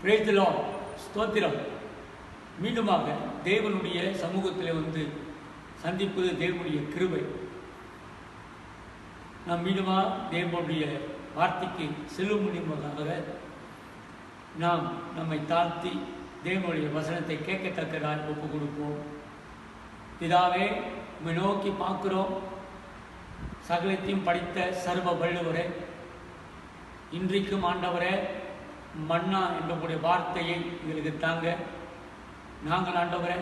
Praise the Lord. ஸ்தோத்திரம். மீண்டுமாக தேவனுடைய சமூகத்தில் வந்து சந்திப்பது தேவனுடைய கிருபை. நாம் மீண்டுமாக தேவனுடைய வார்த்தைக்கு செல்லும் முடியுமாக நாம் நம்மை தாழ்த்தி தேவனுடைய வசனத்தை கேட்கத்தக்கதாக ஒப்பு கொடுப்போம். பிதாவே, உம்மை நோக்கி பார்க்கிறோம். சகலத்தையும் படித்த சர்வ வள்ளுவரே, இன்றைக்கும் ஆண்டவரே மன்னா என்ற வார்த்தையை எங்களுக்கு தாங்க. நாங்கள் ஆண்டவரே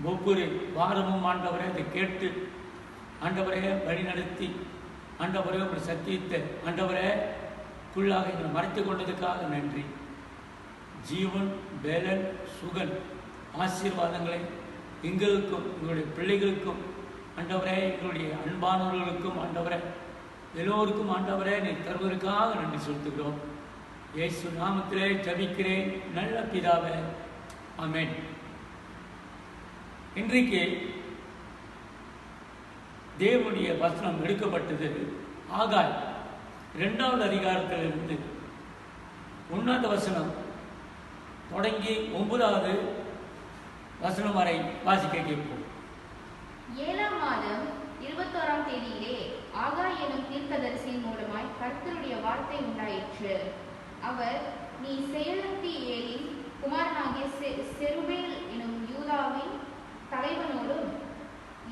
ஒவ்வொரு வாரமும் ஆண்டவரே அதை கேட்டு ஆண்டவரே வழிநடத்தி ஆண்டவரே ஒரு சத்தியத்தை ஆண்டவரே குள்ளாக எங்களை மறைத்து கொண்டதுக்காக நன்றி. ஜீவன், பேலன், சுகன் ஆசீர்வாதங்களை எங்களுக்கும் எங்களுடைய பிள்ளைகளுக்கும் ஆண்டவரே எங்களுடைய அன்பானவர்களுக்கும் ஆண்டவரே எல்லோருக்கும் ஆண்டவரே நீ தருவதற்காக நன்றி செலுத்துகிறோம். இயேசு நாமத்திலே ஜெபிக்கிறேன் நல்ல பிதாவே, ஆமென். இன்றைக்கு தேவனுடைய வசனம் எடுக்கப்பட்டது ஆகாய் 2வது அதிகாரத்திலிருந்து 1வது வசனம் தொடங்கி 9வது வசனம் வரை வாசிக்க கேட்போம். 7ஆம் மாதம் 21ஆம் தேதியிலே ஆகாய் எனும் தீர்க்கதரிசியின் மூலமாய் கர்த்தருடைய வார்த்தை உண்டாயிற்று. அவர், நீ செயலத்தியேலின் குமாரனாகிய செருபேல் எனும் யூதாவின் தலைவனோடும்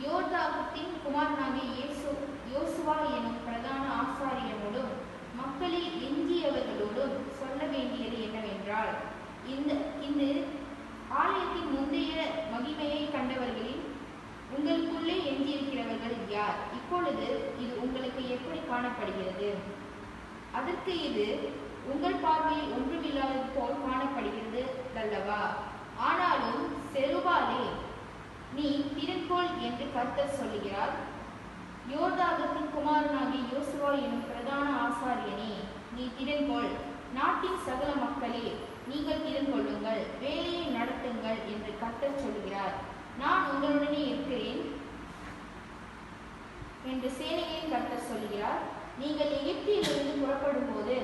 யோர்தாகத்தின் குமாரனாகிய யோசுவா எனும் பிரதான ஆசாரியனோடும் மக்களில் எஞ்சியவர்களோடும் சொல்ல வேண்டியது என்னவென்றால், இந்த ஆலயத்தின் முந்தைய மகிமையை கண்டவர்களில் உங்களுக்குள்ளே எஞ்சியிருக்கிறவர்கள் யார்? இப்பொழுது இது உங்களுக்கு எப்படி காணப்படுகிறது? அதற்கு இது உங்கள் பார்வையில் ஒன்றுமில்லாதது போல் காணப்படுகிறது அல்லவா? ஆனாலும் செருபாலே, நீ திருக்கோள் என்று கர்த்தர் சொல்லுகிறார். யோர்தாகத்தின் குமாரனாகிய யோசுவா எனும் பிரதான ஆசாரியனே, நீ திறன்கொள். நாட்டின் சகல மக்களே, நீங்கள் திறன்கொள்ளுங்கள், வேலையை நடத்துங்கள் என்று கர்த்தர் சொல்கிறார். நான் உங்களுடனே இருக்கிறேன் என்று சேனையின் கர்த்தர் சொல்கிறார். நீங்கள் எகிப்திலிருந்து புறப்படும் போது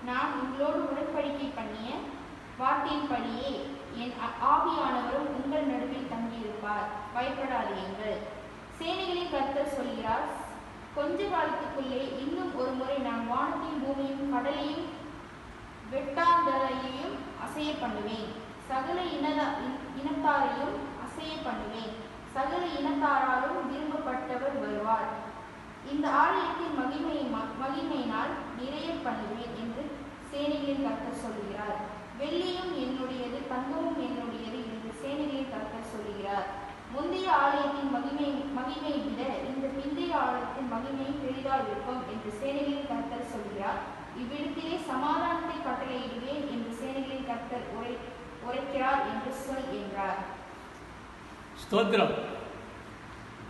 நான் உங்களோடு உடன்படிக்கை பண்ணிய வார்த்தையின்படியே என் ஆவியானவரும் உங்கள் நடுவில் தங்கியிருப்பார். பயப்படாதீர்கள். சேனைகளின் கர்த்தர் சொல்கிறார், கொஞ்ச காலத்துக்குள்ளே இன்னும் ஒரு முறை நான் வானத்தையும் பூமியும் கடலையும் வெட்டாந்தரையையும் அசைய பண்ணுவேன். சகல இனத்தாரையும் அசைய பண்ணுவேன். சகல இனத்தாராலும் விரும்பப்பட்டவர் வருவார். இந்த ஆலயத்தின் மகிமையினால் நிறைய பண்ணுவேன் என்று சேனைகளின் கர்த்தர் சொல்கிறார். வெள்ளியும் என்னுடையது, தங்கமும் என்னுடையது என்று சேனைகளின் கர்த்தர் சொல்கிறார். முந்தைய ஆலயத்தின் மகிமையை விட இந்த பிந்தைய ஆலயத்தின் மகிமை பெரிதாக இருக்கும் என்று சேனைகளின் கர்த்தர் சொல்கிறார். இவ்விடத்திலே சமாதானத்தை கட்டளையிடுவேன் என்று சேனைகளின் கர்த்தர் உரைக்கிறார் என்று சொல் என்றார். ஸ்தோத்திரம்.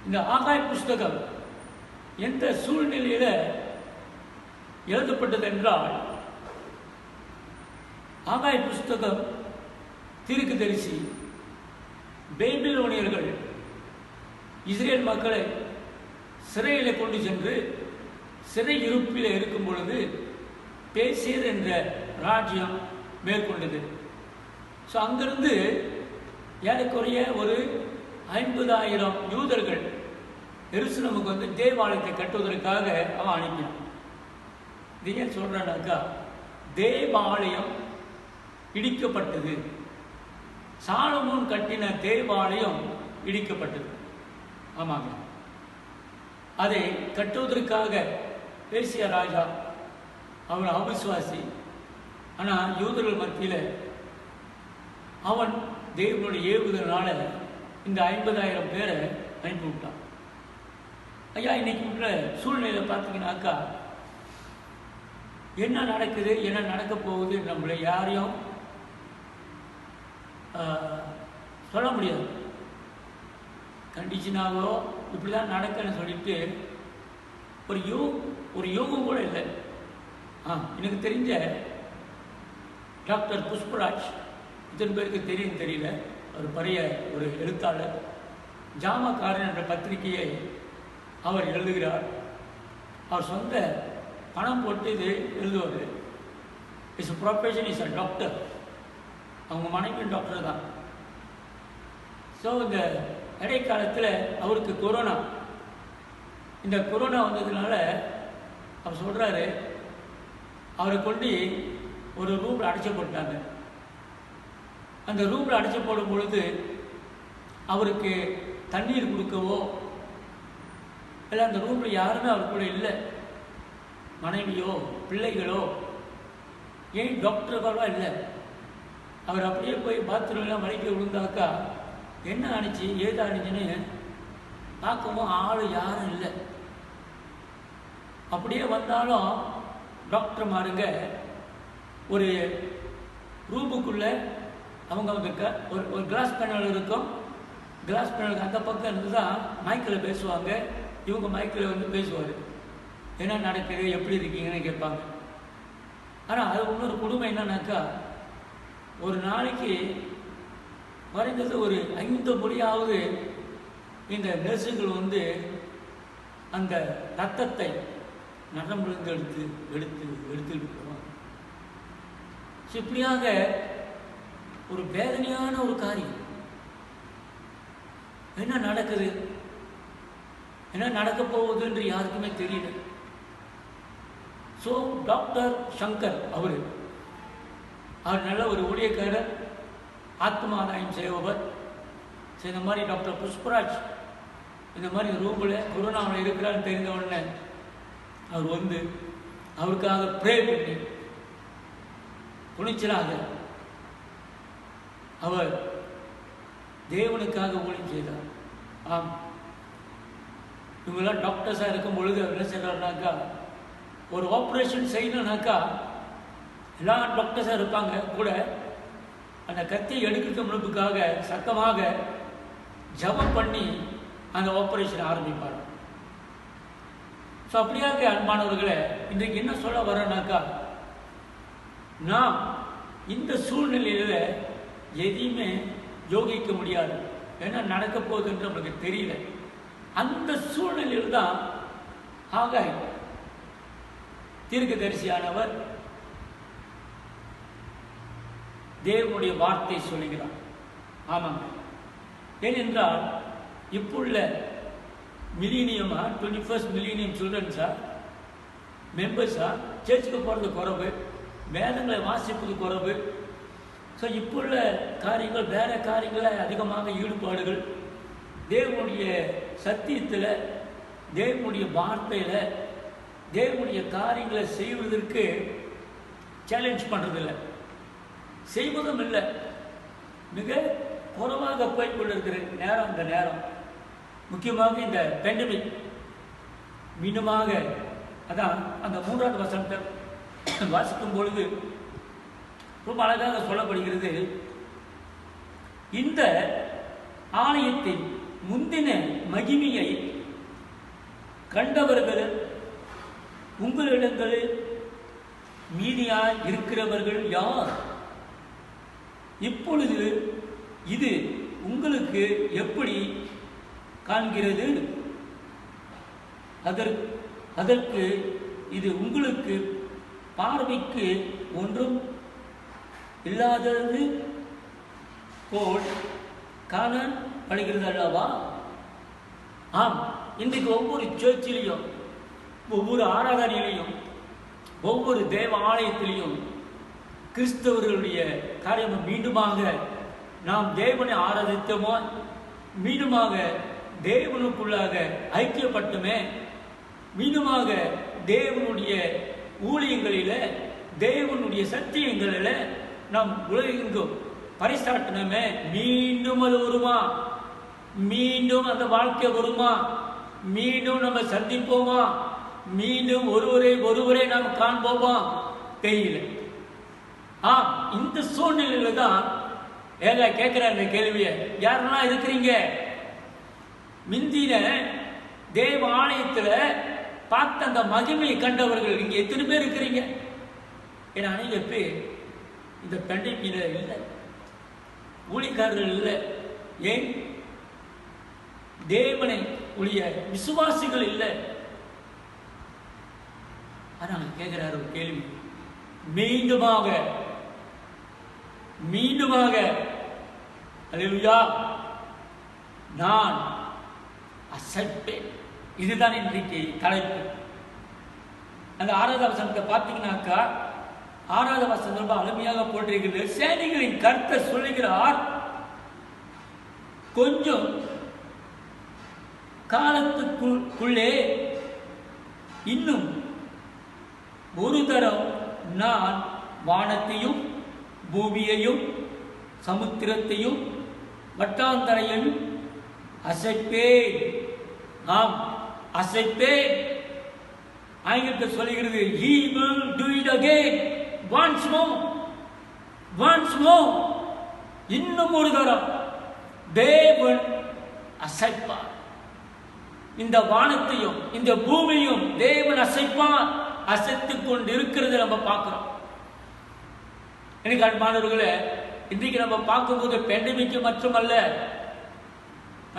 இந்த ஆகாய் புஸ்தகம் எந்த சூழ்நிலையில எழுதப்பட்டது என்றால், ஆகாய் புஸ்தகம் தீர்க்கதரிசி பேபிலோனியர்கள் இஸ்ரேல் மக்களை சிறையில கொண்டு சென்று சிறை இருப்பில் இருக்கும் பொழுது பேசியர் என்ற ராஜ்யம் மேற்கொண்டது. ஸோ அங்கிருந்து ஏறக்குறைய ஒரு 50,000 யூதர்கள் எருசலேமுக்கு வந்து தேவாலயத்தை கட்டுவதற்காக அவன் அனுப்பினான். இது ஏன் சொல்றானாக்கா, தேவாலயம் இடிக்கப்பட்டது. சாலமோன் கட்டின தேவாலயம் இடிக்கப்பட்டது. ஆமாங்க, அதை கட்டுவதற்காக பேசிய ராஜா அவன் அவிசுவாசி. ஆனால் யூதர்கள் மத்தியில் அவன் தேவனுடைய ஏவுதனால இந்த 50,000 பேரை அனுப்பிவிட்டான். ஐயா, இன்னைக்கு உள்ள சூழ்நிலை பார்த்தீங்கன்னாக்கா என்ன நடக்குது, என்ன நடக்க போகுது நம்மளை யாரையும் சொல்ல முடியாது. கண்டிஷனாகவோ இப்படி தான் நடக்குன்னு சொல்லிட்டு ஒரு யோகம் கூட இல்லை. எனக்கு தெரிஞ்ச டாக்டர் புஷ்பராஜ், இத்தனை பேருக்கு தெரியும் தெரியல, ஒரு பெரிய ஒரு எழுத்தாளர், ஜாமக்காரன் என்ற பத்திரிகையை அவர் எழுதுகிறார். அவர் சொந்த பணம் போட்டு இது எழுதுவார். Is profession is a doctor. அவங்க மனைவி டாக்டர் தான். ஸோ இந்த இடைக்காலத்தில் அவருக்கு கொரோனா, இந்த கொரோனா வந்ததுனால அவர் சொல்கிறாரு, அவரை கொண்டு ஒரு ரூமில் அடைச்சி போட்டாங்க. அந்த ரூமில் அடைச்சி போடும் பொழுது அவருக்கு தண்ணீர் கொடுக்கவோ இல்லை, அந்த ரூமில் யாருமே அவர் கூட இல்லை, மனைவியோ பிள்ளைகளோ, ஏன் டாக்டர்களோ இல்லை. அவர் அப்படியே போய் பாத்ரூம்லாம் வலிக்க விழுந்தாக்கா என்ன ஆணிச்சு ஏது ஆணிச்சுன்னு பார்க்கவும் ஆள் யாரும் இல்லை. அப்படியே வந்தாலும் டாக்டர் மாருங்க ஒரு ரூமுக்குள்ளே அவங்க ஒரு கிளாஸ் பேனல் இருக்கும். கிளாஸ் பேனலுக்கு அந்த பக்கம் இருந்து தான் மைக்கில் பேசுவாங்க. இவங்க மைக்கில் வந்து பேசுவார், என்ன நடக்குது எப்படி இருக்கீங்கன்னு கேட்பாங்க. ஆனால் அது இன்னொரு கொடுமை என்னன்னாக்கா, ஒரு நாளைக்கு குறைந்தது ஒரு 5 மொழியாவது இந்த நர்ஸுகள் வந்து அந்த ரத்தத்தை நரம்பிலிருந்து எடுத்துட்டு போவாங்க. இப்படியாக ஒரு வேதனையான ஒரு காரியம். என்ன நடக்குது, என்ன நடக்க போகுதுன்று யாருக்குமே தெரியல. ஸோ டாக்டர் சங்கர் அவர் நல்ல ஒரு ஊழியக்காரர், ஆத்மாதாயம் செய்பவர். இந்த மாதிரி டாக்டர் புஷ்பராஜ் இந்த மாதிரி ரூமில் கொரோனாவில் இருக்கிறான்னு தெரிந்த உடனே அவர் வந்து அவருக்காக ப்ரே பண்ணி துணிச்சலாக அவர் தேவனுக்காக ஊழியம் செய்தார். ஆம், இவங்கெல்லாம் டாக்டர்ஸாக இருக்கும் பொழுது அவர் என்ன செய்கிறாருனாக்கா, ஒரு ஆப்ரேஷன் செய்யணும்னாக்கா எல்லா டாக்டர்ஸாக இருப்பாங்க கூட, அந்த கத்தியை எடுக்கிறது முழுப்புக்காக சத்தமாக ஜபம் பண்ணி அந்த ஆப்ரேஷன் ஆரம்பிப்பார். ஸோ அப்படியாக அன்பானவர்களை, இன்றைக்கு என்ன சொல்ல வரேன்னாக்கா, நாம் இந்த சூழ்நிலையில் எதையுமே யோகிக்க முடியாது. என்ன நடக்க போகுதுன்னு நம்மளுக்கு தெரியல. அந்த சூழ்நிலையில் தான் ஆகாய் தீர்க்கதரிசியானவர் தேவனுடைய வார்த்தை சொல்லுகிறார். ஆமாங்க, ஏனென்றால் இப்புள்ள மில்லினியமா 21st மில்லினியம் சில்ட்ரன்ஸா மெம்பர்ஸா சர்ச்சுக்கு போகிறது குறைவு, வேதங்களை வாசிப்பது குறைவு. ஸோ இப்புள்ள காரியங்கள் வேற காரியங்களை அதிகமாக ஈடுபாடுகள், தேவனுடைய சத்தியத்தில், தேவனுடைய வார்த்தையில், தேவனுடைய காரியங்களை செய்வதற்கு சேலஞ்ச் பண்ணுறதில்லை, செய்வதும் இல்லை. மிக குறைவாக போய் கொண்டிருக்கிற நேரம் இந்த நேரம், முக்கியமாக இந்த பேண்டமிக் மீண்டுமாக. அதான் அந்த 3வது வசனத்தை வாசிக்கும் பொழுது ரொம்ப அழகாக சொல்லப்படுகிறது. இந்த ஆலயத்தின் முந்தின மகிமையை கண்டவர்கள் உங்களிடங்களில் மீதியாய் இருக்கிறவர்கள் யார்? இப்பொழுது இது உங்களுக்கு எப்படி காண்கிறது? அதற்கு இது உங்களுக்கு பார்வைக்கு ஒன்றும் இல்லாதது போல் காணப்படுகிறது அல்லவா? ஆம், இன்றைக்கு ஒவ்வொரு சர்ச்சிலையும், ஒவ்வொரு ஆராதனையிலையும், ஒவ்வொரு தேவ ஆலயத்திலையும் கிறிஸ்தவர்களுடைய காரியம் மீண்டுமாக நாம் தேவனை ஆராதித்தோமோ, மீண்டுமாக தேவனுக்குள்ளாக ஐக்கியப்பட்டுமே, மீண்டுமாக தேவனுடைய ஊழியங்களில், தேவனுடைய சத்தியங்களில் நாம் உலகெங்கும் பறைசாட்டணுமே. மீண்டும் அது வருமா? மீண்டும் அந்த வாழ்க்கை வருமா? மீண்டும் நம்ம சந்திப்போமா? மீண்டும் ஒருவரை நாம் காண்போமா? தெரியல. இந்த சூழ்நிலையில தான் ஏங்க கேட்கிற இந்த கேள்வியை, யாரெல்லாம் இருக்கிறீங்க? மிந்தின தேவ ஆலயத்தில் பார்த்த அந்த மகிமையை கண்டவர்கள் இங்கே எத்தனை பேர் இருக்கிறீங்க? ஏன்னா அநேக பேர் இந்த பெண்டமிக்ல இல்லை, ஊழியக்காரர்கள் இல்லை. ஏன்? தேவனை உடைய விசுவாசிகள் இல்லை. ஆனால் கேட்கிறார் ஒரு கேள்வி, மீண்டுமாக மீண்டுமாக அல்லேலூயா நான் அசைப்பேன். இதுதான் இன்றைக்கு தலைப்பு. அந்த 6வது வசனத்தை பார்த்தீங்கன்னாக்கா 6வது வசனம் ரொம்ப அருமையாக போட்டிருக்கிறது. சேனைகளின் கர்த்தர் சொல்லுகிறார், கொஞ்சம் காலத்துக்குள்ளே இன்னும் ஒரு தரம் நான் வானத்தையும் பூமியையும் சமுத்திரத்தையும் வட்டாந்தரையும் அசைப்பேன். ஆம், அசைப்பேன். ஆங்கிலத்தில் சொல்லுகிறது, he will do it again once more, once more. இன்னும் ஒரு தரம் தேவன் அசைப்பார். இந்த வானத்தையும் இந்த பூமியும் தேவன் அசைப்பார். அசைத்துக் கொண்டு இருக்கிறது நம்ம பார்க்கிறோம். எனக்கு அன்பானவர்களே, இன்றைக்கு நம்ம பார்க்கும்போது பேண்டமிக் மட்டுமல்ல,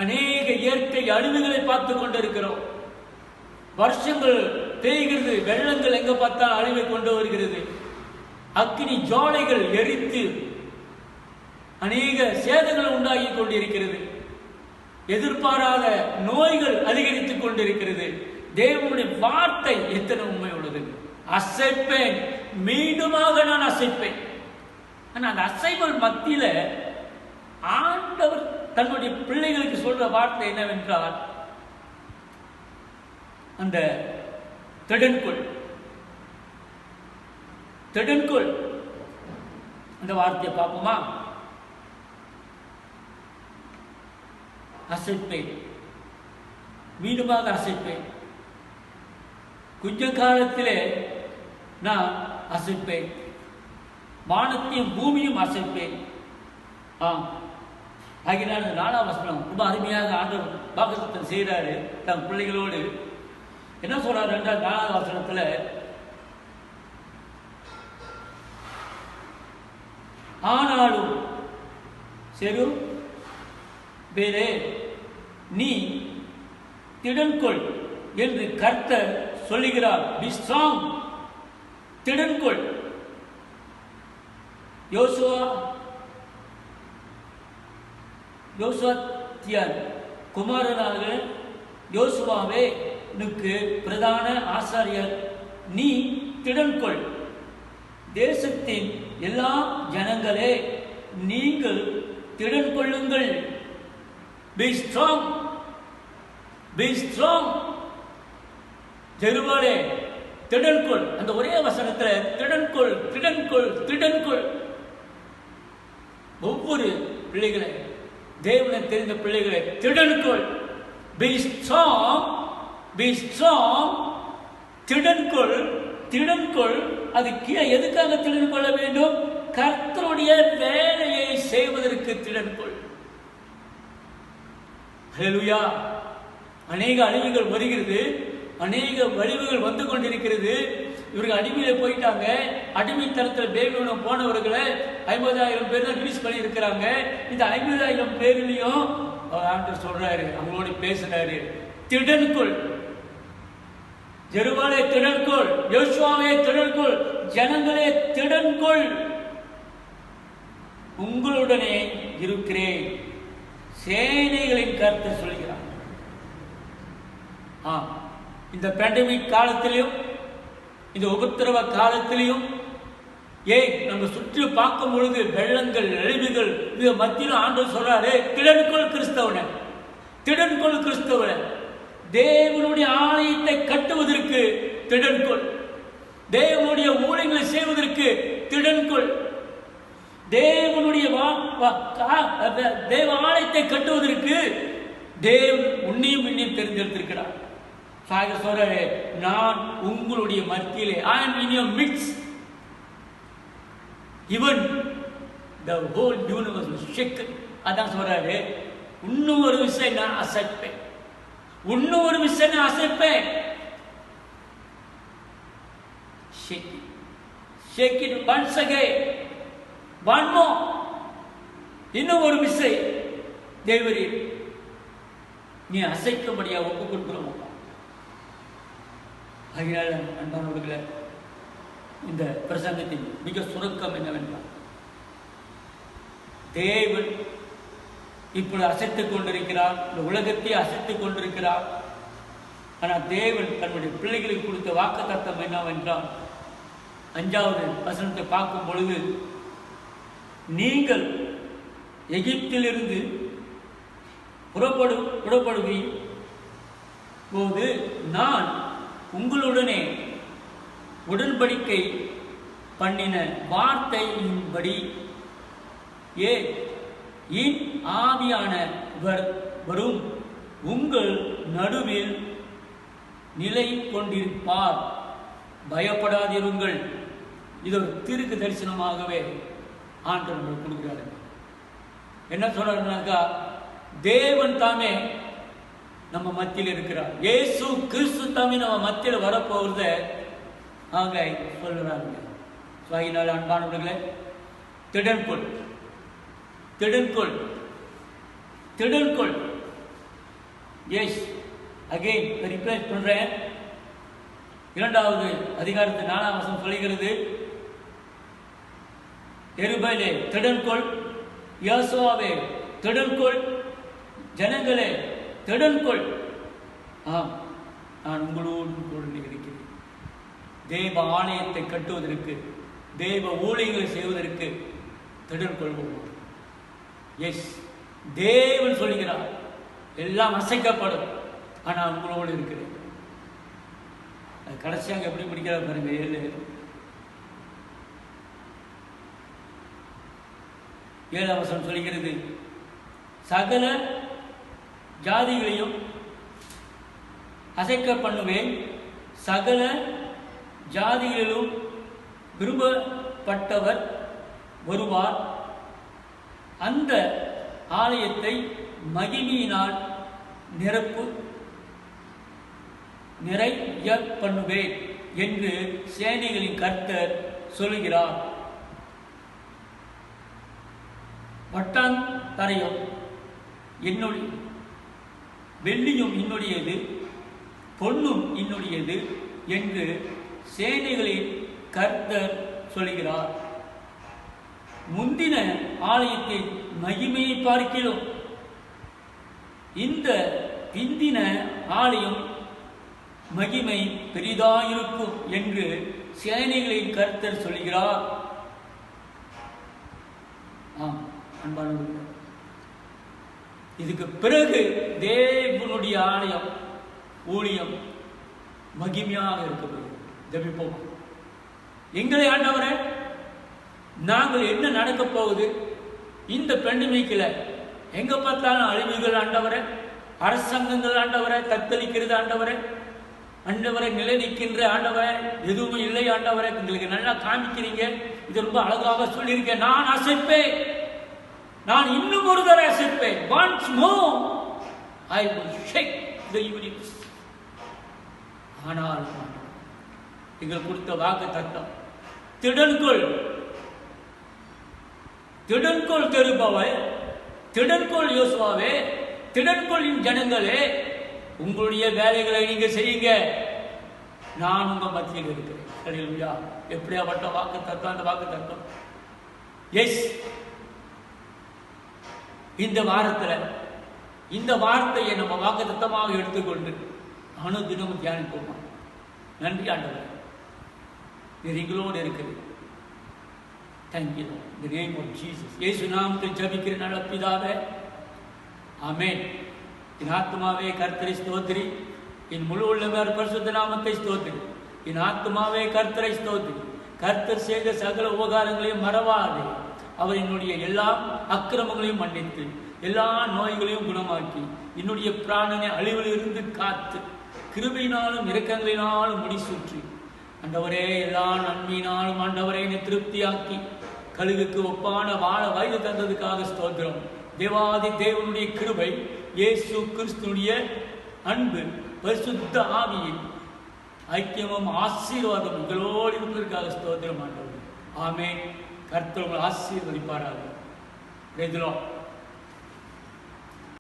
அநேக இயற்கை அழிவுகளை பார்த்து கொண்டிருக்கிறோம். வருஷங்கள் தேய்கிறது, வெள்ளங்கள் எங்க பார்த்தால் அழிவை கொண்டு வருகிறது. அக்கினி ஜுவாலைகள் எரித்து அநேக சேதங்கள் உண்டாகி கொண்டிருக்கிறது. எதிர்பாராத நோய்கள் அதிகரித்துக் கொண்டிருக்கிறது. தேவனுடைய வார்த்தை எத்தனை உண்மை உள்ளது. அசைப்பேன், மீண்டுமாக நான் அசைப்பேன். ஆனால் அந்த அசைவல் மத்தியில ஆண்டவர் தன்னுடைய பிள்ளைகளுக்கு சொல்ற வார்த்தை என்னவென்றால், அந்த திடன்கொள் திடன்கொள் அந்த வார்த்தையை பார்ப்போமா? அசைப்பேன், மீண்டுமாக அசைப்பேன். கொஞ்ச காலத்திலே நான் அசைப்பேன், வானத்தையும் பூமியும் அசைப்பேன். ஆகினால் 4ஆம் வசனம் ரொம்ப அருமையாக ஆண்டவர் வாக்குத்தத்தம் செய்கிறாரு தன் பிள்ளைகளோடு. என்ன சொல்றாரு என்றால் 4ஆம் வசனத்துல, ஆனாலும் செரு பேரே நீ திடன்கொள் என்று கர்த்தர் சொல்லுகிறார். Be strong, திடன்கொள். யோசுவத்தியர் குமாரனாக யோசுவாவே உனக்கு பிரதான ஆசாரியர், நீ திடன்கொள். தேசத்தின் எல்லா ஜனங்களே நீங்கள் திடன் கொள்ளுங்கள். Be strong, be strong. ஜெருபாலே திடன்கொள். அந்த ஒரே வசனத்துல திடன்கொள், திடன்கொள், திடன்கொள். ஒவ்வொரு பிள்ளைகளை, தேவனை தெரிந்த பிள்ளைகளை திடன்கொள். Be strong, be strong. திடன்கொள், திடன்கொள். அது கீழே எதுக்காக திடன் கொள்ள வேண்டும்? கர்த்தருடைய வேலையை செய்வதற்கு திடன்கொள். ஹல்லேலூயா. அநேக அழிவுகள் வருகிறது, அநேக வலிவுகள் வந்து கொண்டிருக்கிறது. இவர்கள் அடிமையில போயிட்டாங்க. அடிமைத்தனத்தில் பேபிலோன் போனவர்களை 50,000 பேர் தான் ரிலீஸ் பண்ணி இருக்கிறாங்க. இந்த 50,000 பேர்லயும் ஆண்டவர் சொல்றாரு, அவங்களோட பேசுறாரு, திடன்கொள். ஜெருபாலே திடன்கொள், யோசுவாவே திடன்கொள், ஜனங்களே திடன்கொள், உங்களுடனே இருக்கிறேன். சேனைகளின் கர்த்தர் சொல்கிறார். இந்த பேண்டமிக் காலத்திலையும் இந்த உபத்திரவ காலத்திலையும் நம்ம சுற்றி பார்க்கும் பொழுது வெள்ளங்கள், அழிவுகள், இது மத்தியிலும் ஆண்டவர் சொல்றாரு, திடன்கொள் கிறிஸ்தவனே, திடன்கொள் கிறிஸ்தவனே. தேவனுடைய ஆலயத்தை கட்டுவதற்கு திடன்கொள். தேவனுடைய ஊழியங்களை செய்வதற்கு திடன்கொள். தேவனுடைய தேவ ஆலயத்தை கட்டுவதற்கு தேவன் உன்னையும் என்னையும் தெரிந்தெடுத்திருக்கிறார். சொல்றாரு, நான் உங்களுடைய மத்தியிலே, I am in your midst. Even the whole universe was shaken. அதான் சொல்றாரு, இன்னும் ஒரு விஷயம் நான் அசைப்பேன், இன்னும் ஒரு விஷயம் நான் அசைப்பேன். Shake it, shake it once again, one more. இன்னும் ஒரு விசை தேவரே நீ அசைக்கும்படியா ஒப்புக் கொடுக்கிறோம். அதனால அன்பானவர்களே, இந்த பிரசங்கத்தின் மிக சுருக்கம் என்னவென்றால், தேவன் இப்பொழுது அசைத்துக் கொண்டிருக்கிறார், இந்த உலகத்தை அசைத்துக் கொண்டிருக்கிறார். ஆனால் தேவன் தன்னுடைய பிள்ளைகளுக்கு கொடுத்த வாக்குத்தத்தம் என்னவென்றால், 5வது வசனத்தை பார்க்கும் பொழுது, நீங்கள் எகிப்திலிருந்து புறப்படுவீர் போது நான் உங்களுடனே உடன்படிக்கை பண்ணின வார்த்தையின்படி என் ஆவியானவர் வரும் உங்கள் நடுவில் நிலை கொண்டிருப்பார், பயப்படாதிருங்கள். இது ஒரு தீர்க்க தரிசனமாகவே ஆண்டவர் கொடுக்கிறார். என்ன சொல்றாருனாக்கா, தேவன் தாமே நம்ம மத்தியில் இருக்கிறார், இயேசு கிறிஸ்து தாமே நம்ம மத்தியில் வரப்போகிறத அவங்க சொல்லுறாங்க. அதனால் அன்பானவர்களே, திடன்கொள் திடன்கொள் திடன்கொள். எஸ், அகைன் ரிப்ளேஸ் பண்றேன். 2வது அதிகாரத்தில் 4ஆம் வசனம் சொல்லுகிறது, எருபேலே திடன்கொள், யோசுவாவே திடன்கொள், ஜனங்களே திடன்கொள். ஆம், நான் உங்களோடு கூட இருக்கிறேன். தேவ ஆலயத்தை கட்டுவதற்கு, தேவ ஊழியங்களை செய்வதற்கு திடன்கொள்வோம். எஸ், தேவன் சொல்கிறார், எல்லாம் அசைக்கப்படும், ஆனால் உங்களோடு இருக்கிறேன். அது கடைசியாக எப்படி முடிக்கிறார் பாருங்க. 7ஆம் வசனம் சொல்கிறது, சகல ஜாதிகளையும் அசைக்க பண்ணுவேன், சகல ஜாதிகளிலும் விரும்பப்பட்டவர் வருவார், அந்த ஆலயத்தை மகிமையினால் நிறைய பண்ணுவேன் என்று சேனைகளின் கர்த்தர் சொல்கிறார். வட்டாந்தரையும் என்னுடைய, வெள்ளியும் என்னுடையது, பொன்னும் என்னுடையது என்று சேனைகளின் கர்த்தர் சொல்கிறார். முந்தின ஆலயத்தின் மகிமையை பார்க்கிறோம், இந்த பிந்தின ஆலயம் மகிமை பெரிதாயிருக்கும் என்று சேனைகளின் கர்த்தர் சொல்கிறார். ஆம் அன்பானவர்களே, இதுக்கு பிறகு தேவனுடைய ஆலயம் ஊழியம் மகிமையாக இருக்கப்படுகிறது. ஜெபிப்போம். எங்களை ஆண்டவரே, நாங்கள் என்ன நடக்க போகுது இந்த பெண்டமிக்கில்? எங்க பார்த்தாலும் அழிவுகள் ஆண்டவரே, அரசாங்கங்கள் ஆண்டவரே தத்தளிக்கிறது ஆண்டவரே, ஆண்டவரை நிலை நிற்கின்ற ஆண்டவரை எதுவுமே இல்லை ஆண்டவரை, எங்களுக்கு நல்லா காமிக்கிறீங்க. இது ரொம்ப அழகாக சொல்லியிருக்கேன். நான் அசைப்பேன், நான் இன்னும் ஒரு தடவை அசைப்பேன். once more I will shake the universe. ஆனால் எங்கள் கொடுத்த வாக்கு தத்தம், திடன்கொள் திடன்கொள் தெருபவை, திடன்கொள் யோசுவாவே, திடன்கொள்ளின் ஜனங்களே, உங்களுடைய வேலைகளை நீங்க செய்யுங்க, நான் உங்க மத்தியில் இருக்கிறேன். ஹல்லேலூயா. எப்படியாப்பட்ட வாக்கு தத்தம் அந்த வாக்கு தத்தம். எஸ், இந்த வாரத்துல இந்த வார்த்தையை நம்ம வாக்கு தத்தமாக எடுத்துக்கொண்டு அனுதினமும் தியானிப்போமா? நன்றி ஆண்டவரே, எங்களோடு இருக்குது. தேங்க்யூ. இந்த நேம் ஆஃப் ஜீசஸ், இயேசு நாமத்தில் ஜெபிக்கிற நல்ல பிதாவே, ஆமென். என் ஆத்மாவே கர்த்தரை ஸ்தோத்திரி, என் முழு உள்ளவர் பரிசுத்த நாமத்தை ஸ்தோத்திரி. என் ஆத்மாவே கர்த்தரை ஸ்தோத்திரி. கர்த்தர் செய்த சகல உபகாரங்களையும் மறவாதே. அவர் என்னுடைய எல்லா அக்கிரமங்களையும் மன்னித்து, எல்லா நோய்களையும் குணமாக்கி, என்னுடைய பிராணனை அழிவில் இருந்து காத்து, கிருபையினாலும் இரக்கங்களினாலும் முடிசூற்றி, ஆண்டவரே எல்லா நன்மையினாலும் ஆண்டவரே என்னை திருப்தியாக்கி, கழுகுக்கு ஒப்பான வாழ வயது தந்ததுக்காக ஸ்தோத்திரம். தேவாதி தேவனுடைய கிருபை, இயேசு கிறிஸ்துடைய அன்பு, பரிசுத்த ஆவியின் ஐக்கியமும் ஆசீர்வாதம் உங்களோடு இருப்பதற்காக ஸ்தோத்திரம் ஆண்டவரே. ஆமென். கர்த்தர் உங்களை ஆசீர்வதிப்பாராக.